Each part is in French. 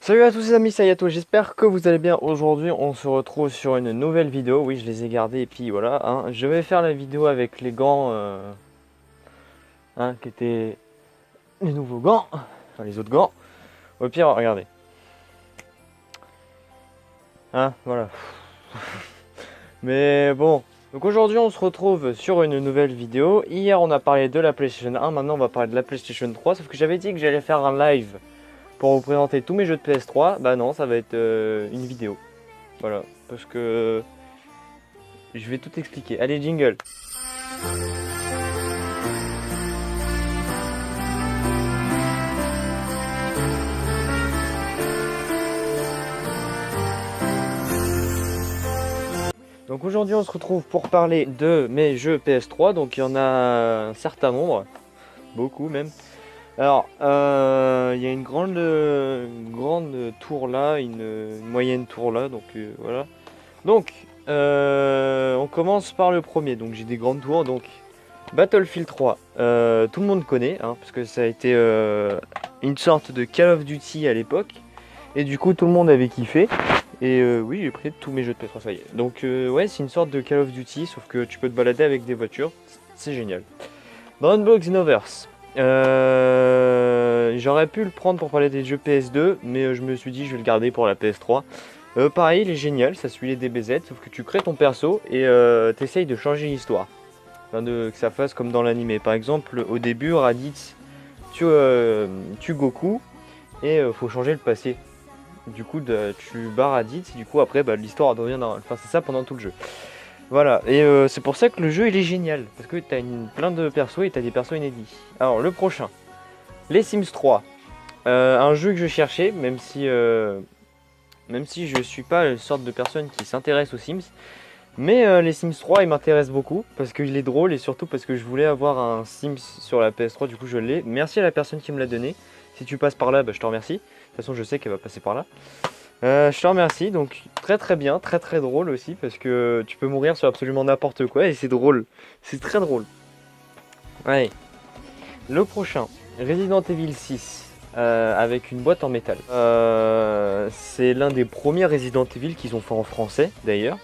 Salut à tous les amis, c'est Ayato, j'espère que vous allez bien. Aujourd'hui on se retrouve sur une nouvelle vidéo. Oui, je les ai gardés et puis voilà, hein. Je vais faire la vidéo avec les gants qui étaient les nouveaux gants, enfin les autres gants. Au pire, regardez, voilà. Mais bon, donc aujourd'hui on se retrouve sur une nouvelle vidéo. Hier on a parlé de la PlayStation 1, maintenant on va parler de la PlayStation 3. Sauf que j'avais dit que j'allais faire un live pour vous présenter tous mes jeux de PS3. Bah non, ça va être une vidéo. Voilà, parce que je vais tout expliquer. Allez, jingle. Donc aujourd'hui on se retrouve pour parler de mes jeux PS3. Donc il y en a un certain nombre, beaucoup même. Alors il y a une grande tour là, une moyenne tour là, donc voilà. Donc on commence par le premier. Donc j'ai des grandes tours. Donc Battlefield 3, tout le monde connaît, parce que ça a été une sorte de Call of Duty à l'époque. Et du coup tout le monde avait kiffé. Et oui, j'ai pris tous mes jeux de PS3, ça y est. Donc ouais, c'est une sorte de Call of Duty, sauf que tu peux te balader avec des voitures. C'est génial. Brown Box Xenoverse. J'aurais pu le prendre pour parler des jeux PS2, mais je me suis dit je vais le garder pour la PS3. Pareil, il est génial, ça suit les DBZ, sauf que tu crées ton perso et t'essayes de changer l'histoire. Enfin, que ça fasse comme dans l'animé. Par exemple, au début, Raditz tue Goku et faut changer le passé. Du coup, tu bats Raditz et du coup, après, l'histoire devient normale. Enfin, c'est ça pendant tout le jeu. Voilà, et c'est pour ça que le jeu il est génial. Parce que t'as plein de persos et t'as des persos inédits. Alors, le prochain, les Sims 3. Un jeu que je cherchais, même si je suis pas la sorte de personne qui s'intéresse aux Sims. Mais les Sims 3 ils m'intéressent beaucoup parce qu'il est drôle et surtout parce que je voulais avoir un Sims sur la PS3, du coup je l'ai. Merci à la personne qui me l'a donné. Si tu passes par là, je te remercie. De toute façon je sais qu'elle va passer par là. Je te remercie, donc très très bien, très très drôle aussi parce que tu peux mourir sur absolument n'importe quoi et c'est drôle. C'est très drôle. Ouais. Le prochain, Resident Evil 6. Avec une boîte en métal. C'est l'un des premiers Resident Evil qu'ils ont fait en français d'ailleurs.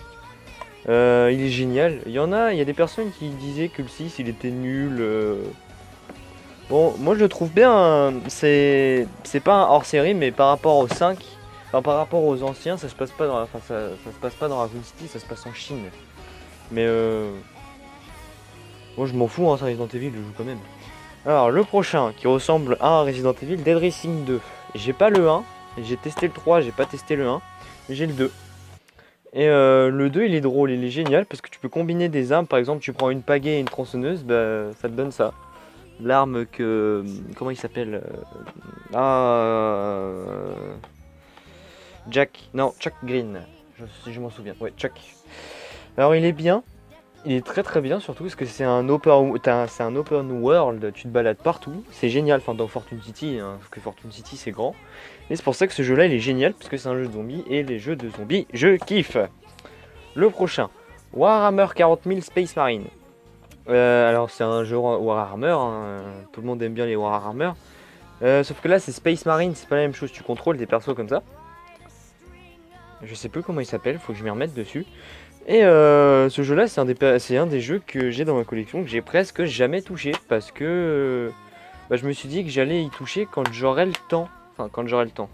Il est génial. Il y a des personnes qui disaient que le 6 il était nul. Bon, moi je le trouve bien. C'est pas un hors-série, mais par rapport au 5, enfin par rapport aux anciens, ça se passe pas dans ça se passe pas dans Raccoon City, ça se passe en Chine. Mais moi je m'en fous, c'est Resident Evil, je joue quand même. Alors le prochain qui ressemble à un Resident Evil, Dead Racing 2. J'ai pas le 1, j'ai testé le 3, j'ai pas testé le 1, mais j'ai le 2. Et le 2 il est drôle, il est génial parce que tu peux combiner des armes. Par exemple tu prends une pagaie et une tronçonneuse, ça te donne ça. L'arme que... Comment il s'appelle Jack. Non, Chuck Green. Je m'en souviens. Ouais, Chuck. Alors il est bien. Il est très très bien surtout parce que c'est un open world. Tu te balades partout. C'est génial. Enfin dans Fortune City. Parce que Fortune City c'est grand. Et c'est pour ça que ce jeu là il est génial. Parce que c'est un jeu de zombies. Et les jeux de zombies je kiffe. Le prochain. Warhammer 40 000 Space Marine. Alors c'est un jeu Warhammer, tout le monde aime bien les Warhammer. Sauf que là c'est Space Marine, c'est pas la même chose, tu contrôles des persos comme ça. Je sais plus comment il s'appelle, faut que je m'y remette dessus. Et ce jeu là c'est un des jeux que j'ai dans ma collection, que j'ai presque jamais touché. Parce que je me suis dit que j'allais y toucher quand j'aurai le temps. Enfin quand j'aurai le temps.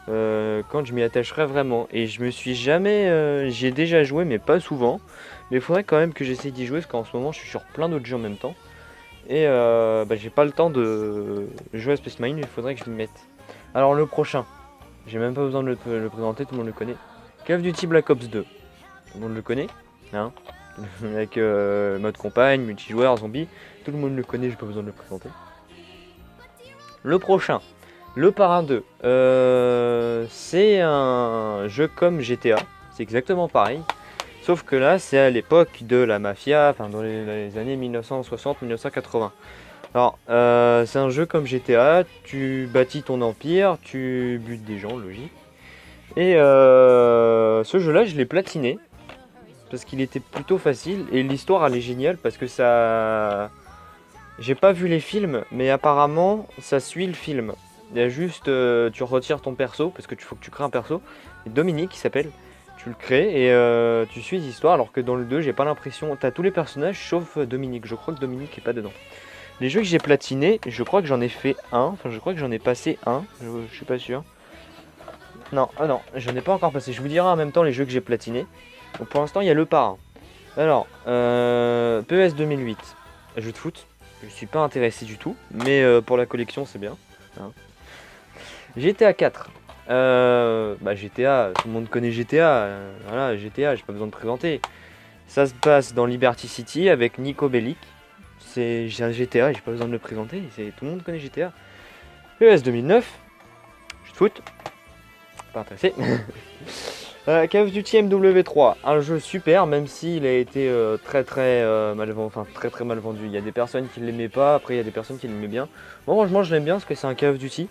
Quand je m'y attacherai vraiment. Et je me suis jamais... j'y ai déjà joué mais pas souvent. Mais il faudrait quand même que j'essaye d'y jouer parce qu'en ce moment je suis sur plein d'autres jeux en même temps. Et j'ai pas le temps de jouer à Space Marine, il faudrait que je m'y mette. Alors le prochain, j'ai même pas besoin de le présenter, tout le monde le connaît. Call of Duty Black Ops 2. Tout le monde le connaît, avec mode campagne, multijoueur, zombie. Tout le monde le connaît, j'ai pas besoin de le présenter. Le prochain, le Parrain 2. C'est un jeu comme GTA, c'est exactement pareil. Sauf que là, c'est à l'époque de la mafia, enfin dans les années 1960-1980. Alors, c'est un jeu comme GTA, tu bâtis ton empire, tu butes des gens, logique. Et ce jeu-là, je l'ai platiné, parce qu'il était plutôt facile, et l'histoire, elle est géniale, parce que ça... J'ai pas vu les films, mais apparemment, ça suit le film. Il y a juste, tu retires ton perso, parce que tu faut que tu crées un perso. Et Dominique, qui s'appelle, tu le crées et tu suis l'histoire, alors que dans le 2, j'ai pas l'impression... T'as tous les personnages sauf Dominique, je crois que Dominique est pas dedans. Les jeux que j'ai platinés, je crois que j'en ai fait un, enfin je crois que j'en ai passé un, je suis pas sûr. Non, ah non, j'en ai pas encore passé, je vous dirai en même temps les jeux que j'ai platinés. Donc pour l'instant, il y a le parrain. Alors, PES 2008, jeu de foot, je suis pas intéressé du tout, mais pour la collection c'est bien. Hein. GTA 4, GTA, tout le monde connaît GTA, voilà GTA, j'ai pas besoin de présenter. Ça se passe dans Liberty City avec Nico Bellic, c'est un GTA, j'ai pas besoin de le présenter, tout le monde connaît GTA. PES 2009, jeu de foot, pas intéressé. Call of Duty MW3, un jeu super, même s'il a été très mal vendu. Il y a des personnes qui ne l'aimaient pas, après il y a des personnes qui l'aimaient bien. Moi franchement je l'aime bien parce que c'est un Call of Duty.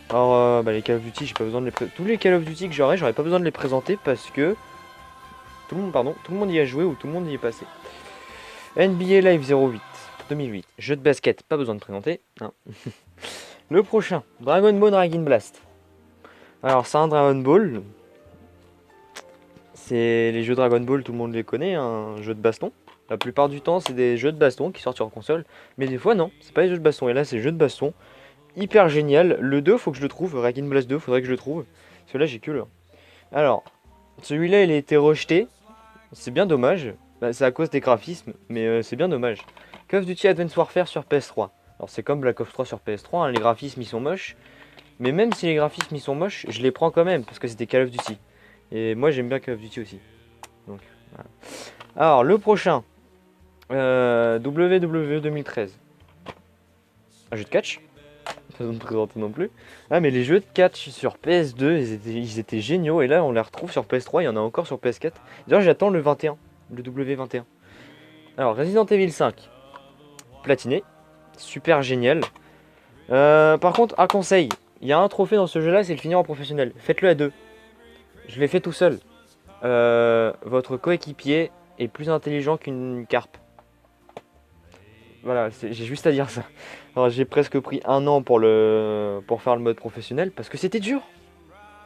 Alors les Call of Duty, j'ai pas besoin de les tous les Call of Duty que j'aurais pas besoin de les présenter parce que tout le monde y a joué ou tout le monde y est passé. NBA Live 08 2008, jeu de basket, pas besoin de présenter. Non. Le prochain, Dragon Ball Dragon Blast. Alors c'est un Dragon Ball. C'est les jeux Dragon Ball, tout le monde les connaît, un jeu de baston. La plupart du temps, c'est des jeux de baston qui sortent sur console. Mais des fois, non, c'est pas des jeux de baston. Et là, c'est jeux de baston. Hyper génial. Le 2, faut que je le trouve. Dragon Blast 2, faudrait que je le trouve. Celui-là, j'ai que le 1. Alors, celui-là, il a été rejeté. C'est bien dommage. Bah, c'est à cause des graphismes, mais c'est bien dommage. Call of Duty Advanced Warfare sur PS3. Alors, c'est comme Black Ops 3 sur PS3. Hein, les graphismes, ils sont moches. Mais même si les graphismes, ils sont moches, je les prends quand même. Parce que c'était Call of Duty. Et moi j'aime bien Call of Duty aussi. Donc, voilà. Alors le prochain, WWE 2013. Un jeu de catch. Pas besoin de présenter non plus. Ah mais les jeux de catch sur PS2, ils étaient géniaux. Et là on les retrouve sur PS3, il y en a encore sur PS4. D'ailleurs j'attends le 21, le W21. Alors Resident Evil 5. Platiné. Super génial. Par contre, un conseil. Il y a un trophée dans ce jeu là, c'est le finir en professionnel. Faites-le à deux. Je l'ai fait tout seul. Votre coéquipier est plus intelligent qu'une carpe. Voilà, j'ai juste à dire ça. Alors j'ai presque pris un an pour faire le mode professionnel parce que c'était dur.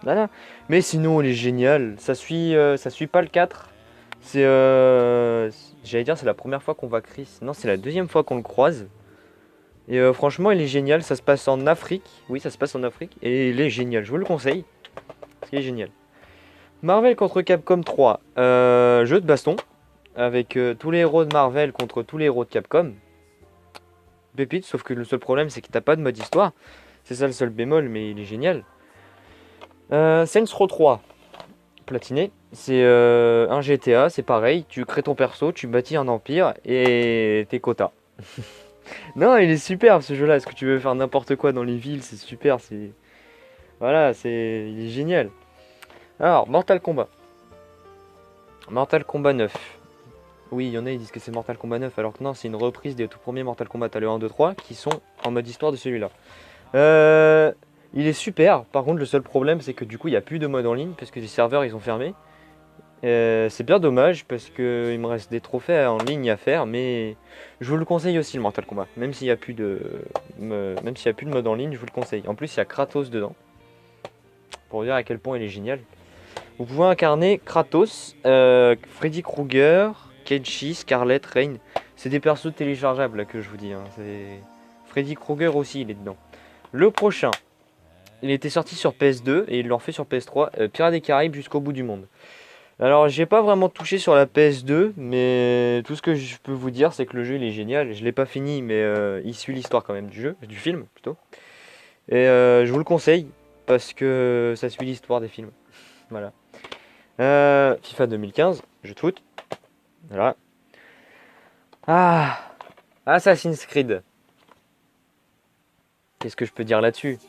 Voilà. Mais sinon il est génial. Ça suit pas le 4. J'allais dire c'est la première fois qu'on voit Chris. Non, c'est la deuxième fois qu'on le croise. Et franchement il est génial. Ça se passe en Afrique. Oui, ça se passe en Afrique. Et il est génial. Je vous le conseille. Parce qu'il est génial. Marvel contre Capcom 3, jeu de baston, avec tous les héros de Marvel contre tous les héros de Capcom. Pépite, sauf que le seul problème c'est qu'il n'a pas de mode histoire. C'est ça le seul bémol, mais il est génial. Saints Row 3, platiné, c'est un GTA, c'est pareil, tu crées ton perso, tu bâtis un empire et tes quotas. Non, il est superbe ce jeu-là, est-ce que tu veux faire n'importe quoi dans les villes, c'est super, voilà, il est génial. Alors, Mortal Kombat. Mortal Kombat 9. Oui, il y en a, ils disent que c'est Mortal Kombat 9, alors que non, c'est une reprise des tout premiers Mortal Kombat. T'as le 1, 2, 3 qui sont en mode histoire de celui-là. Il est super. Par contre, le seul problème, c'est que du coup, il n'y a plus de mode en ligne parce que les serveurs, ils ont fermé. C'est bien dommage parce qu'il me reste des trophées en ligne à faire, mais je vous le conseille aussi, le Mortal Kombat. Même s'il n'y a plus de mode en ligne, je vous le conseille. En plus, il y a Kratos dedans. Pour dire à quel point il est génial. Vous pouvez incarner Kratos, Freddy Krueger, Kenshi, Scarlet, Rain. C'est des persos téléchargeables là, que je vous dis. Hein. Freddy Krueger aussi, il est dedans. Le prochain, il était sorti sur PS2 et ils l'ont fait sur PS3. Pirates des Caraïbes jusqu'au bout du monde. Alors, j'ai pas vraiment touché sur la PS2, mais tout ce que je peux vous dire, c'est que le jeu il est génial. Je l'ai pas fini, mais il suit l'histoire quand même du film plutôt. Et je vous le conseille parce que ça suit l'histoire des films. Voilà. FIFA 2015, jeu de foot. Voilà. Ah, Assassin's Creed. Qu'est-ce que je peux dire là-dessus?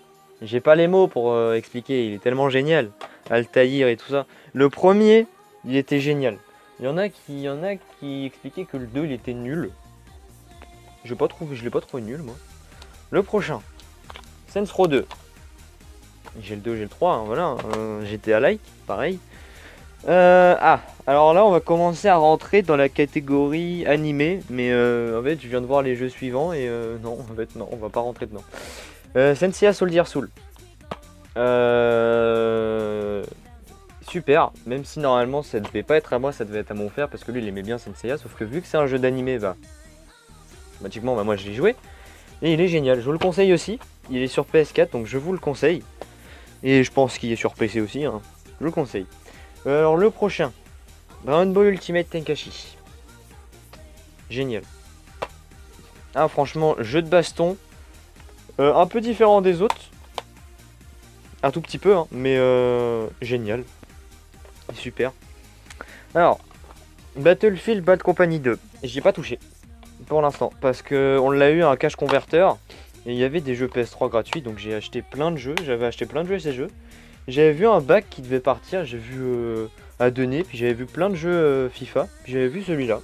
J'ai pas les mots pour expliquer, il est tellement génial. Altaïr et tout ça. Le premier, il était génial. Il y en a qui expliquaient que le 2 il était nul. Je l'ai pas trouvé nul moi. Le prochain, Saints Row 2. J'ai le 2, j'ai le 3, hein, voilà. GTA Like, pareil. Alors là on va commencer à rentrer dans la catégorie animé, mais en fait je viens de voir les jeux suivants et non, en fait non, on va pas rentrer dedans. Senseiya Soldier Soul. Super, même si normalement ça devait pas être à moi, ça devait être à mon frère parce que lui il aimait bien Senseiya, sauf que vu que c'est un jeu d'animé, bah automatiquement moi je l'ai joué et il est génial. Je vous le conseille aussi. Il est sur PS4 donc je vous le conseille et je pense qu'il est sur PC aussi. Hein. Je le conseille. Alors le prochain, Dragon Ball Ultimate Tenkaichi. Génial. Ah franchement, jeu de baston, un peu différent des autres. Un tout petit peu, hein, mais génial. Super. Alors, Battlefield Bad Company 2. J'y ai pas touché pour l'instant parce que on l'a eu à un cache converteur et il y avait des jeux PS3 gratuits donc j'ai acheté plein de jeux. J'avais acheté plein de jeux et ces jeux. J'avais vu un bac qui devait partir, j'ai vu à donner, puis j'avais vu plein de jeux FIFA, puis j'avais vu celui-là.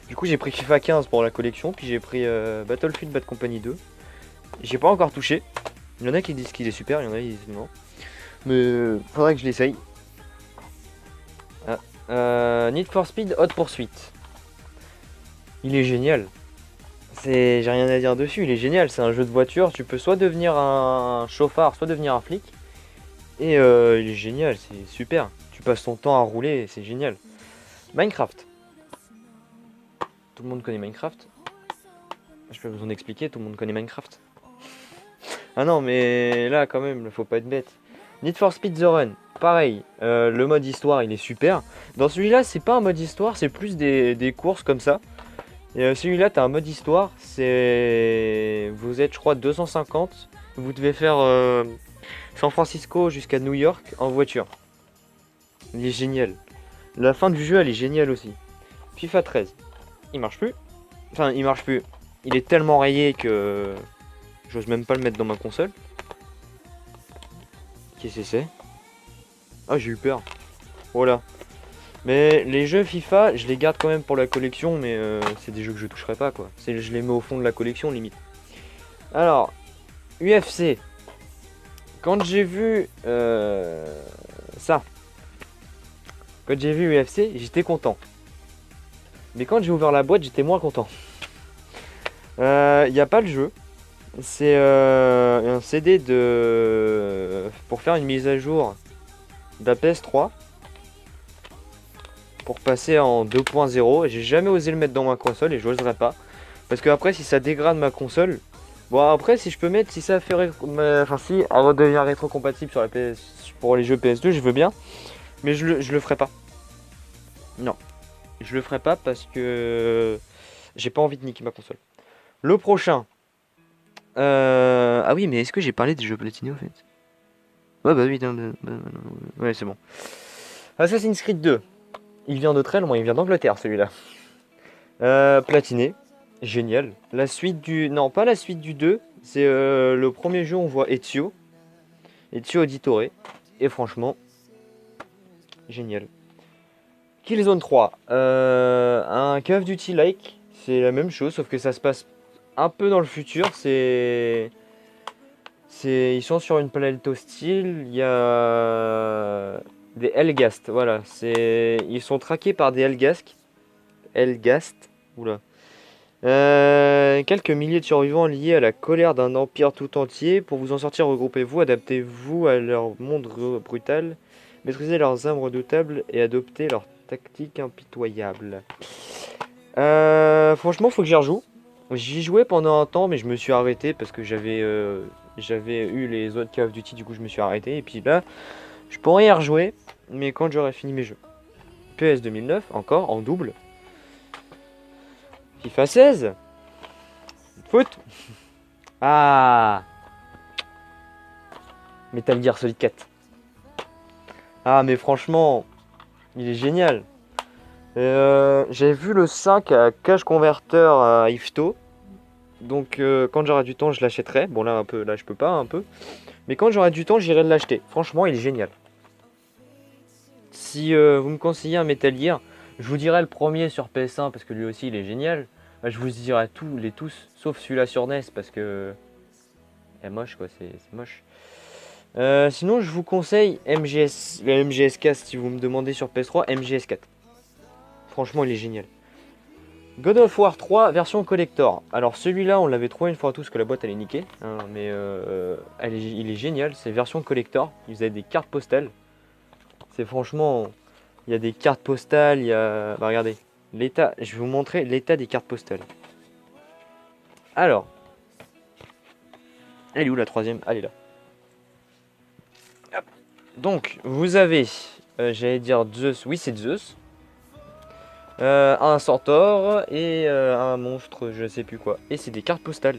Du coup j'ai pris FIFA 15 pour la collection, puis j'ai pris Battlefield Bad Company 2. J'ai pas encore touché. Il y en a qui disent qu'il est super, il y en a qui disent non. Mais faudrait que je l'essaye. Need for Speed Hot Pursuit. Il est génial. J'ai rien à dire dessus, il est génial. C'est un jeu de voiture, tu peux soit devenir un chauffard, soit devenir un flic. Et il est génial, c'est super. Tu passes ton temps à rouler, c'est génial. Minecraft. Tout le monde connaît Minecraft. Je peux vous en expliquer, tout le monde connaît Minecraft. Ah non, mais là quand même, faut pas être bête. Need for Speed The Run, pareil, le mode histoire il est super. Dans celui-là, c'est pas un mode histoire, c'est plus des courses comme ça. Et celui-là, t'as un mode histoire, c'est. Vous êtes, je crois, 250. Vous devez faire San Francisco jusqu'à New York en voiture. Il est génial. La fin du jeu, elle est géniale aussi. FIFA 13, il marche plus. Enfin, il marche plus. Il est tellement rayé que j'ose même pas le mettre dans ma console. Qu'est-ce que c'est? Ah, j'ai eu peur. Voilà. Mais les jeux FIFA, je les garde quand même pour la collection, mais c'est des jeux que je toucherai pas, quoi. Je les mets au fond de la collection, limite. Alors, UFC. Quand j'ai vu ça, quand j'ai vu UFC, j'étais content. Mais quand j'ai ouvert la boîte, j'étais moins content. Il n'y a pas le jeu. C'est un CD pour faire une mise à jour de la PS3 pour passer en 2.0. J'ai jamais osé le mettre dans ma console et j'oserais pas parce que après si ça dégrade ma console, bon après si je peux mettre, si ça fait enfin si elle redevient rétro-compatible sur la PS pour les jeux PS2, je veux bien, mais je le ferai pas. Non, je le ferai pas parce que j'ai pas envie de niquer ma console. Le prochain. Ah oui, mais est-ce que j'ai parlé des jeux platinés au fait? Ouais, bah oui, ouais, c'est bon. Assassin's Creed 2. Il vient de très loin, il vient d'Angleterre celui-là. Platiné. Génial. La suite du. Non, pas la suite du 2. C'est le premier jeu où on voit Ezio. Ezio Auditore. Et franchement, génial. Killzone 3. Un Call of Duty like. C'est la même chose, sauf que ça se passe un peu dans le futur. Ils sont sur une planète hostile. Il y a des Helghast. Voilà. Ils sont traqués par des Helghast. Oula. Quelques milliers de survivants liés à la colère d'un empire tout entier. Pour vous en sortir, regroupez-vous, adaptez-vous à leur monde brutal, maîtrisez leurs armes redoutables et adoptez leurs tactiques impitoyables. Franchement, faut que j'y rejoue. J'y jouais pendant un temps, mais je me suis arrêté parce que j'avais eu les autres Call of Duty, du coup je me suis arrêté. Et puis là, je pourrais y rejouer, mais quand j'aurai fini mes jeux. PS 2009, encore, en double. FIFA 16. Foot. Ah. Metal Gear Solid 4. Ah mais franchement, il est génial. J'ai vu le 5 à cache converteur à Ifto. Donc quand j'aurai du temps, je l'achèterai. Bon là un peu, là je peux pas un peu. Mais quand j'aurai du temps, j'irai l'acheter. Franchement, il est génial. Si vous me conseillez un Metal Gear, je vous dirai le premier sur PS1 parce que lui aussi il est génial. Je vous dirai tous, sauf celui-là sur NES parce que est moche quoi, c'est moche. Sinon je vous conseille le MGS4 si vous me demandez sur PS3, MGS4. Franchement il est génial. God of War 3 version collector. Alors celui-là on l'avait trouvé une fois à tous que la boîte elle est niquée, hein, mais il est génial, c'est version collector. Vous avez des cartes postales. C'est franchement, il y a des cartes postales, il y a... Bah regardez, l'état, je vais vous montrer l'état des cartes postales. Alors, elle est où la troisième? Elle est là. Hop. Donc vous avez, j'allais dire Zeus, oui c'est Zeus. Un centaure et un monstre, je sais plus quoi. Et c'est des cartes postales.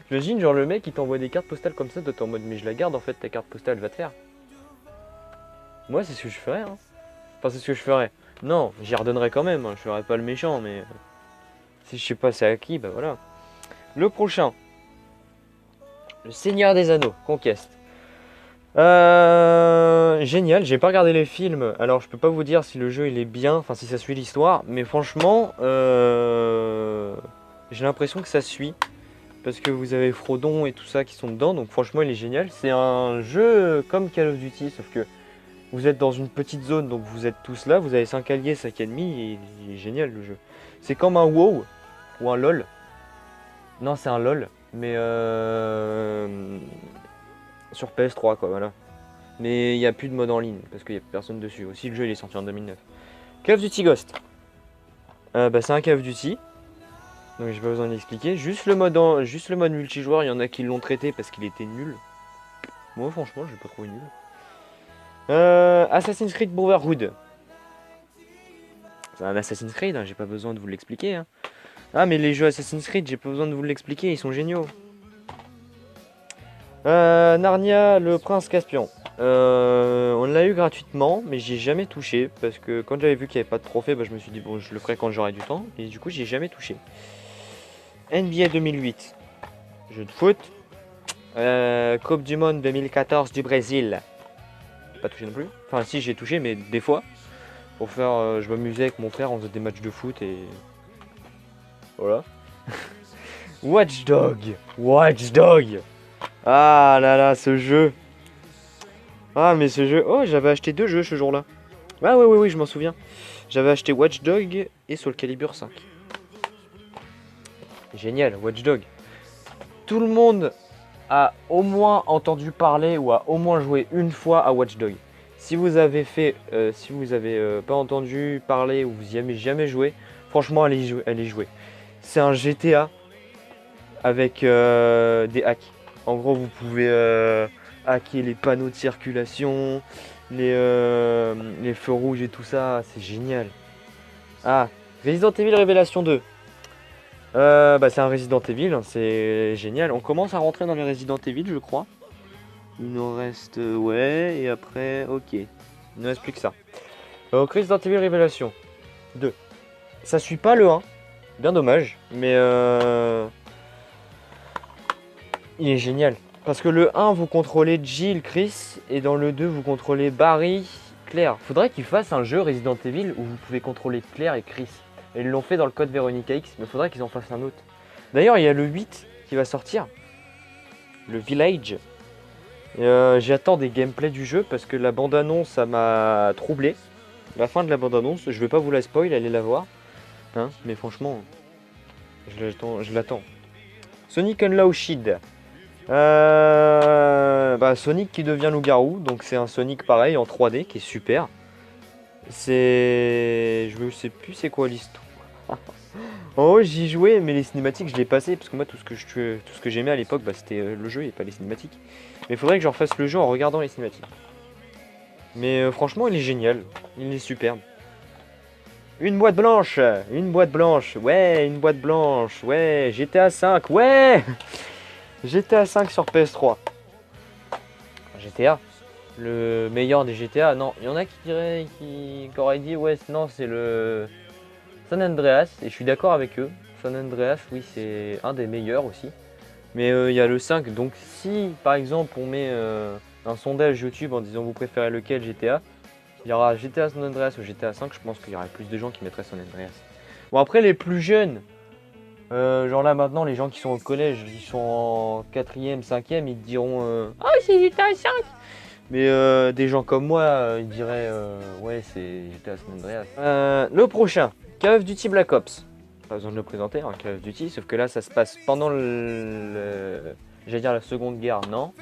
J'imagine genre le mec il t'envoie des cartes postales comme ça, toi t'es en mode mais je la garde en fait ta carte postale, va te faire. Moi c'est ce que je ferais hein. Enfin c'est ce que je ferais. Non, j'y redonnerais quand même, hein. Je ferais pas le méchant mais... si je sais pas c'est à qui, bah voilà. Le prochain. Le Seigneur des Anneaux, Conquest. Génial, j'ai pas regardé les films, alors je peux pas vous dire si le jeu il est bien, enfin si ça suit l'histoire, mais franchement, j'ai l'impression que ça suit, parce que vous avez Frodon et tout ça qui sont dedans, donc franchement il est génial. C'est un jeu comme Call of Duty, sauf que vous êtes dans une petite zone, donc vous êtes tous là, vous avez 5 alliés, 5 ennemis, et il est génial le jeu. C'est comme un WoW, ou un LOL. Non c'est un LOL, mais sur PS3 quoi, voilà. Mais il n'y a plus de mode en ligne parce qu'il n'y a personne dessus. Aussi le jeu il est sorti en 2009. Call of Duty Ghost. Bah, c'est un Call of Duty. Donc j'ai pas besoin d'expliquer. Juste le mode multijoueur, il y en a qui l'ont traité parce qu'il était nul. Moi franchement je l'ai pas trouvé nul. Assassin's Creed Brotherhood. C'est un Assassin's Creed, hein, j'ai pas besoin de vous l'expliquer. Hein. Ah mais les jeux Assassin's Creed, j'ai pas besoin de vous l'expliquer, ils sont géniaux. Narnia, le prince Caspian. On l'a eu gratuitement, mais j'y ai jamais touché parce que quand j'avais vu qu'il n'y avait pas de trophée, bah, je me suis dit bon, je le ferai quand j'aurai du temps, et du coup, j'y ai jamais touché. NBA 2008, jeu de foot. Coupe du Monde 2014 du Brésil. Pas touché non plus. Enfin, si, j'ai touché, mais des fois. Pour faire, je m'amusais avec mon frère, on faisait des matchs de foot et voilà. Watch Dog. Watch Dog. Ah là là, ce jeu. Ah mais ce jeu... Oh, j'avais acheté 2 jeux ce jour-là. Ah oui, je m'en souviens. J'avais acheté Watch Dog et Soul Calibur 5. Génial, Watch Dog. Tout le monde a au moins entendu parler ou a au moins joué une fois à Watch Dog. Si vous avez pas entendu parler ou vous y avez jamais joué, franchement allez y jouer. C'est un GTA avec des hacks. En gros, vous pouvez hacker les panneaux de circulation, les feux rouges et tout ça, c'est génial. Ah, Resident Evil Révélation 2. Bah, c'est un Resident Evil, hein, c'est génial. On commence à rentrer dans les Resident Evil, je crois. Il nous reste... ouais, et après... ok. Il ne reste plus que ça. Donc Resident Evil Révélation 2. Ça suit pas le 1. Bien dommage, mais... il est génial. Parce que le 1, vous contrôlez Jill, Chris, et dans le 2, vous contrôlez Barry, Claire. Faudrait qu'ils fassent un jeu Resident Evil où vous pouvez contrôler Claire et Chris. Et ils l'ont fait dans le code Veronica X, mais faudrait qu'ils en fassent un autre. D'ailleurs, il y a le 8 qui va sortir. Le Village. J'attends des gameplays du jeu parce que la bande-annonce, ça m'a troublé. La fin de la bande-annonce, je vais pas vous la spoil, allez la voir. Hein, mais franchement, je l'attends. Sonic Unleashed. Bah, Sonic qui devient loup-garou, donc c'est un Sonic pareil en 3D qui est super. Je sais plus c'est quoi l'histoire. En haut j'y jouais mais les cinématiques je l'ai passé parce que moi tout ce que j'aimais à l'époque bah, c'était le jeu et pas les cinématiques. Mais il faudrait que je refasse le jeu en regardant les cinématiques. Mais franchement il est génial, il est superbe. Une boîte blanche, ouais, une boîte blanche, ouais, GTA 5, ouais. GTA 5 sur PS3. GTA, le meilleur des GTA. Non, il y en a qui auraient dit ouais, non, c'est le San Andreas. Et je suis d'accord avec eux. San Andreas, oui, c'est un des meilleurs aussi. Mais il y a le 5. Donc si, par exemple, on met un sondage YouTube en disant vous préférez lequel GTA, il y aura GTA San Andreas ou GTA 5. Je pense qu'il y aurait plus de gens qui mettraient San Andreas. Bon, après, les plus jeunes... genre là maintenant les gens qui sont au collège, ils sont en 4ème, 5ème, ils te diront ah c'est GTA 5. Mais des gens comme moi, ils diraient ouais c'est GTA San Andreas. Le prochain, Call of Duty Black Ops. Pas besoin de le présenter, hein, Call of Duty, sauf que là ça se passe pendant j'allais dire la Seconde Guerre, non.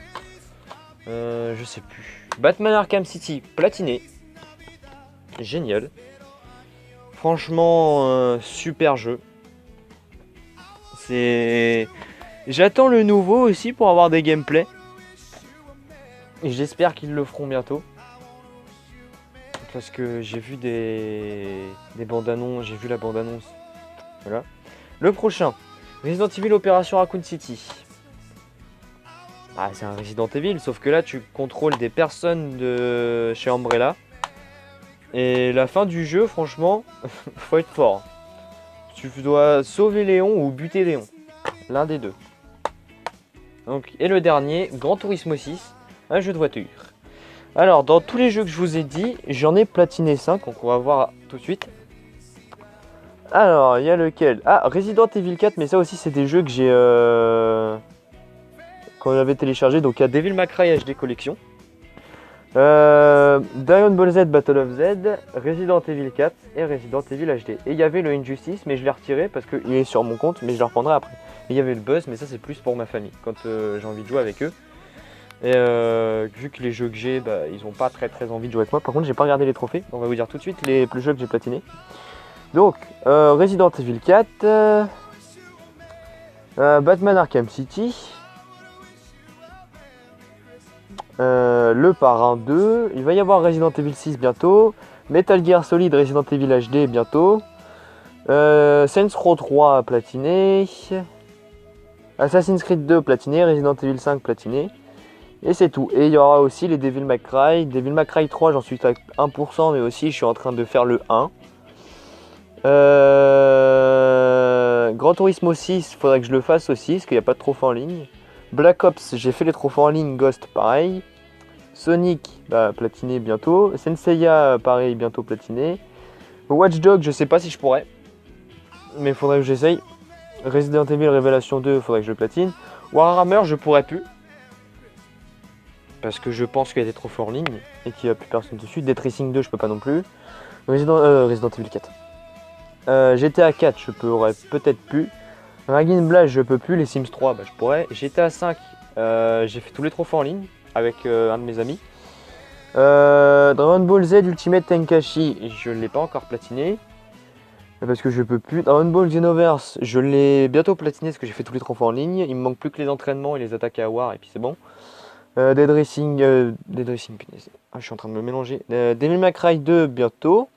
Je sais plus. Batman Arkham City, platiné. Génial. Franchement, super jeu. J'attends le nouveau aussi pour avoir des gameplays. Et j'espère qu'ils le feront bientôt. Parce que j'ai vu des bandes annonces, j'ai vu la bande annonce. Voilà. Le prochain, Resident Evil Opération Raccoon City. Ah, c'est un Resident Evil, sauf que là tu contrôles des personnes de chez Umbrella. Et la fin du jeu, franchement, faut être fort. Tu dois sauver Léon ou buter Léon. L'un des deux. Donc, et le dernier, Gran Turismo 6, un jeu de voiture. Alors, dans tous les jeux que je vous ai dit, j'en ai platiné 5, donc on va voir tout de suite. Alors, il y a lequel? Ah, Resident Evil 4, mais ça aussi c'est des jeux que j'ai... qu'on avait téléchargé. Donc il y a Devil May Cry HD Collection. Dragon Ball Z Battle of Z, Resident Evil 4 et Resident Evil HD. Et il y avait le Injustice, mais je l'ai retiré parce qu'il est sur mon compte, mais je le reprendrai après. Et il y avait le Buzz, mais ça c'est plus pour ma famille, quand j'ai envie de jouer avec eux. Et vu que les jeux que j'ai, bah, ils ont pas très envie de jouer avec moi. Par contre, j'ai pas regardé les trophées. On va vous dire tout de suite les plus jeux que j'ai platinés. Donc, Resident Evil 4, Batman Arkham City, Le Parrain 2, il va y avoir Resident Evil 6 bientôt, Metal Gear Solid Resident Evil HD bientôt, Saints Row 3 platiné, Assassin's Creed 2 platiné, Resident Evil 5 platiné, et c'est tout. Et il y aura aussi les Devil May Cry. Devil May Cry 3, j'en suis à 1%, mais aussi je suis en train de faire le 1. Gran Turismo 6, faudrait que je le fasse aussi, parce qu'il n'y a pas de trophée en ligne. Black Ops, j'ai fait les trophées en ligne, Ghost pareil. Sonic, bah, platiné bientôt. Senseiya, pareil, bientôt platiné. Watch Dogs, je sais pas si je pourrais, mais il faudrait que j'essaye. Resident Evil Révélation 2, faudrait que je platine. Warhammer, je pourrais plus, parce que je pense qu'il y a des trophées en ligne et qu'il n'y a plus personne dessus. Death Racing 2, je peux pas non plus. Resident Evil 4. GTA 4, je pourrais peut-être plus. Dragon Blast, je peux plus. Les Sims 3, bah, je pourrais. GTA 5, j'ai fait tous les trophées en ligne avec un de mes amis. Dragon Ball Z Ultimate Tenkaichi, je ne l'ai pas encore platiné parce que je peux plus. Dragon Ball Xenoverse, je l'ai bientôt platiné parce que j'ai fait tous les trophées en ligne. Il me manque plus que les entraînements et les attaques à War et puis c'est bon. Dead Racing, punaise. Ah, je suis en train de me mélanger. Devil May Cry 2 bientôt.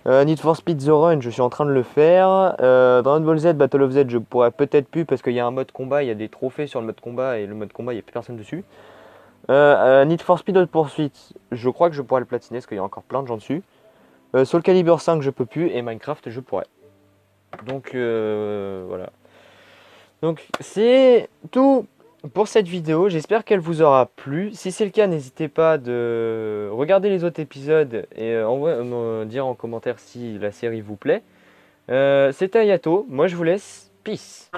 Need for Speed The Run, je suis en train de le faire. Dragon Ball Z Battle of Z, je pourrais peut-être plus parce qu'il y a un mode combat, il y a des trophées sur le mode combat et le mode combat, il n'y a plus personne dessus. Need for Speed Hot Pursuit, je crois que je pourrais le platiner parce qu'il y a encore plein de gens dessus. Soul Calibur 5, je peux plus, et Minecraft, je pourrais. Donc voilà. Donc c'est tout pour cette vidéo. J'espère qu'elle vous aura plu. Si c'est le cas, n'hésitez pas de regarder les autres épisodes et me dire en commentaire si la série vous plaît. C'était Ayato. Moi, je vous laisse. Peace.